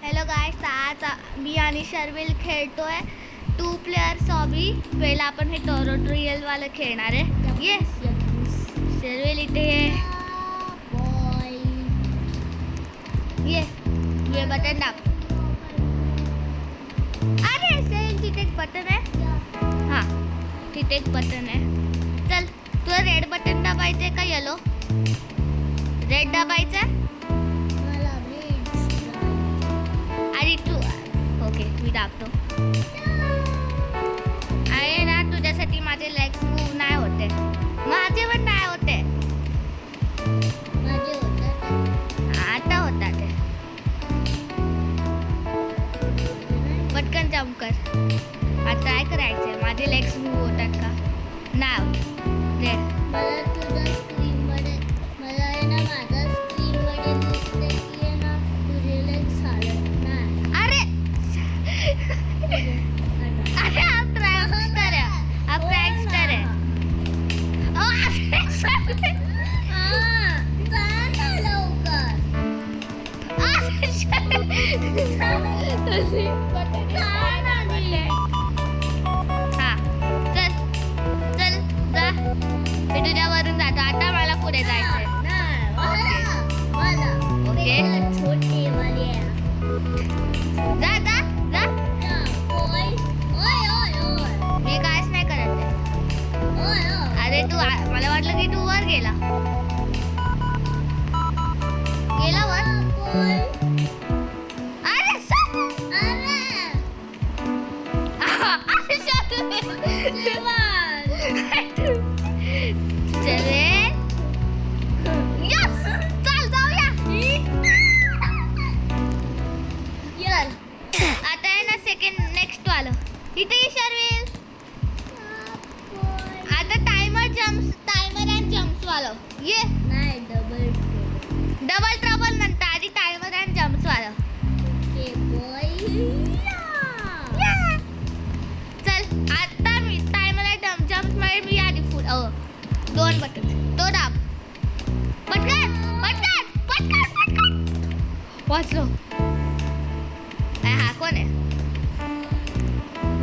Hello गाईस, आज मी आणि शर्विल खेळतोय 2 प्लेयर्स हॉबी. पहिला आपण हे टोरोट्रियल वाला खेळणार आहे. येस शर्विल इथे ये बटन दाब. अरे शर्विल तिथे एक बटन आहे. हां तिथे एक बटन आहे. चल तुला रेड बटन दाबायचं का येलो? रेड दाबायचं आणि तू ओके मी दाबतो. आहे ना तुझ्यासाठी माझे लेग्स मूव नाही होते. माझे पण नाही होते. आता होता ते. पटकन जम्प कर. आता ट्राय करायचं माझे लेग्स मूव होतात का नाव रे. मला तुझ्या स्क्रीनमध्ये मला आहे ना माझ्या स्क्रीनमध्ये दिसते की आहे ना तुझे लेग्स चालत नाही. अरे अरे आप प्रैंकस्टर है. आप प्रैंकस्टर है. ओ चला लवकर. हां चल चल जा. मी तुझ्यावरून जातो. आता मला पुढे जायचंय. ओके छोटे वाले जा जा जा. ओय ओय ओय ओय मी काहीच नाही करत आहे. ओय ओय. अरे तू मला वाटलं की तू वर गेला वर. ओय. अरे सर अरे अरे सर चले यस चल जाऊया. चल आता आहे ना सेकंड नेक्स्ट वालं इथे शर्विल. आता टायमर अँड जम्प्स वालं ये. नाही डबल ट्रबल नंतर आधी टायमर अँड जम्प्स वालं. Okay boy. चल आता मी टायमर अँड जम्प्स मध्ये मी आधी दोन बटन तो दाब. पटकन पटकन पटकन पटकन वाचलो. हा कोण आहे?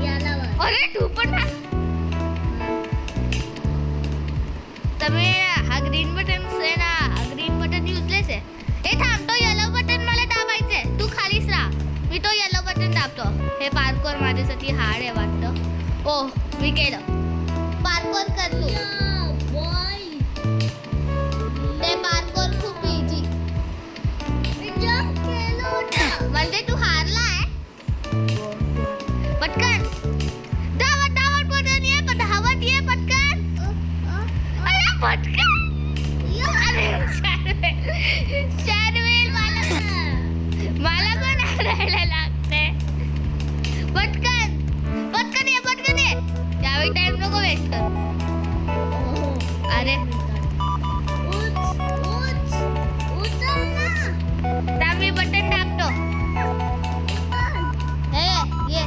याला बघ. अरे तू पण ना. तुम्ही हा ग्रीन बटन आहे ना. ग्रीन बटन युजलेस आहे. हे थांब तो येलो बटन मला दाबायचंय. तू खालीच राहा. मी तो येलो बटन दाबतो. हे पार्कोर माझ्यासाठी हार्ड आहे वाटतं. ओ मी केलं. पार्कोर कर तू. बॉय. ते पार्कोर खूप इझी. जंप केलं होतं. म्हणजे तू हारलाय. पटकन धावत धावत बटन ये. धावत ये पटकन. अरे पटकन. अरे शर्विल मला पण हारायला लागते. पटकन पटकन ये. यावेळी टाइम नको वेस्ट कर. अरे उचल ना. त्या मी बटन टाकतो. हे ये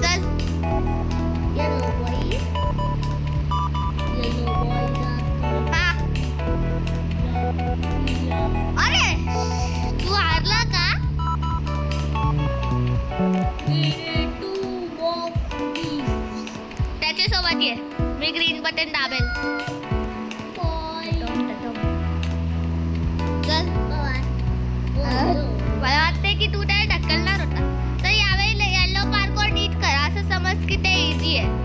चल. Yellow boy. हा अरे तू हारला का? त्याच्यासोबत ये. मी ग्रीन बटन दाबेल. चल मला वाटते की तू त्याला ढकलणार होता. तर यावेळी येलो पार्कोर नीट कर. असं समज की ते इझी आहे.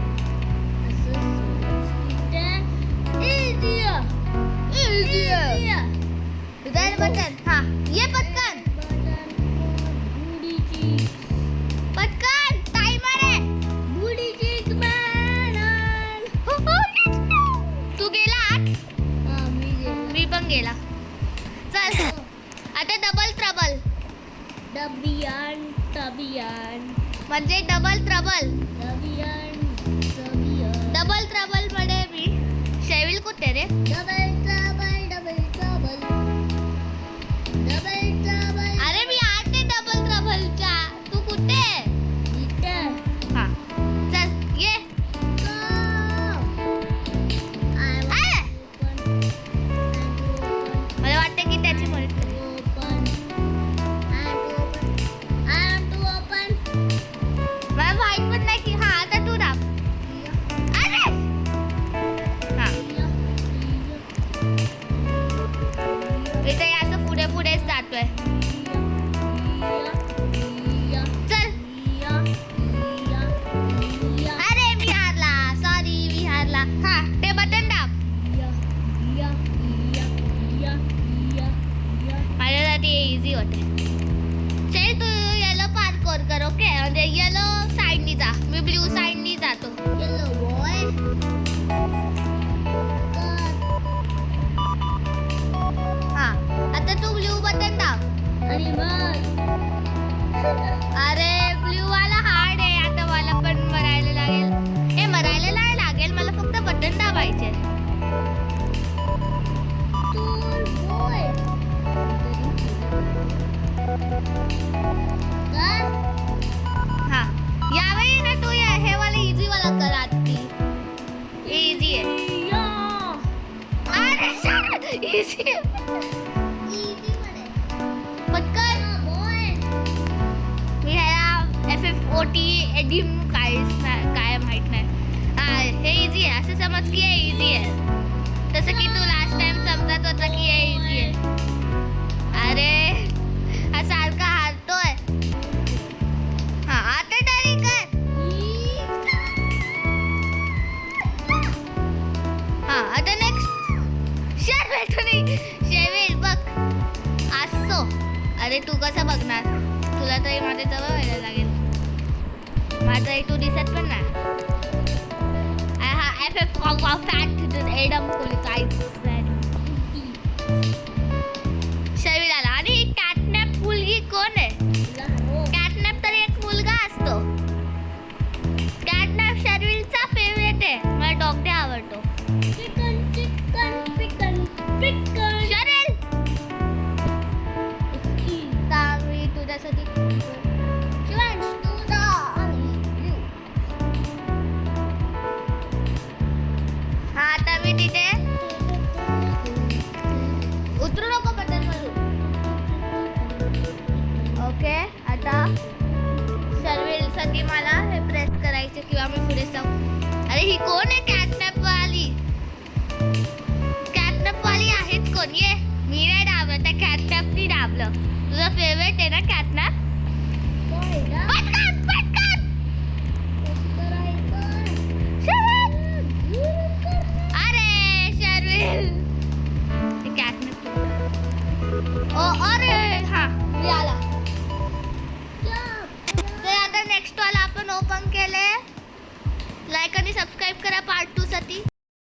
Red button. हा ये पटकन पटकन. टाइमर आहे. तू गेला आत. मी पण गेला. चल आता डबल ट्रबल म्हणजे डबल ट्रबल मध्ये मी शर्विल कुठे रे? अरे मी आते डबल ट्रबलच्या. तू कुठे? हा चल ये. मला वाटतं की त्याची मदत करेल. तुझ्यासाठी इझी होते. चल तू येलो पार्कोर कर. ओके म्हणजे येलो साईडनी जा, मी ब्ल्यू साईडनी जातो. येलो बॉय हा आता तू ब्ल्यू बटन दाब. आणि मग अरे ब्ल्यू वाला हार्ड आहे. आता मला पण मरायला लागेल. हे मरायला नाही लागेल, मला फक्त बटन दाबायचे. तू बॉय हा यावेळी ना तू हे वाला इझी वाला कर. आधी इझी आहे. अरे इझी पटकन. मी ह्याला FFOT एडिम काय माहित नाही. हा हे इझी आहे. असं समज की हे इझी आहे, तसं की तू लास्ट टाइम समजत होता की हे इझी आहे. अरे हा सारखा हारतोय. हा आता तरी कर. हा आता नेक्स्ट शेवेल बघ असो. अरे तू कसं बघणार, तुला तरी माझ्या जवळ व्हायला लागेल. माझा तू दिसत पण नाही. हा FF फॅट एडम कोली काय शेवेल आला. आणि कॅटनॅप मुलगी कोण आहे? कॅटनॅप तर एक मुलगा असतो. कॅटनॅप शेरविलचा फेवरेट आहे. मला डॉग आवडतो. शेरविल मी तुझ्यासाठी हा आता मी तिथे उतरू नको बटन वरून. ओके आता सर्वेलसाठी मला हे प्रेस करायचे किंवा मी पुढे जाऊ. अरे ही कोण आहे? कॅटनॅप वाली आहेच कोण? ये मी नाही दाबलं, त्या कॅटनॅपनी दाबलं. तुझा फेवरेट आहे ना कॅटनॅप? पटकन पटकन अरे शर्विल कॅटनॅप. अरे हा मी आला. तर आता नेक्स्ट वाला आपण ओपन केले. लाईक आणि सबस्क्राईब करा पार्ट 2 साठी.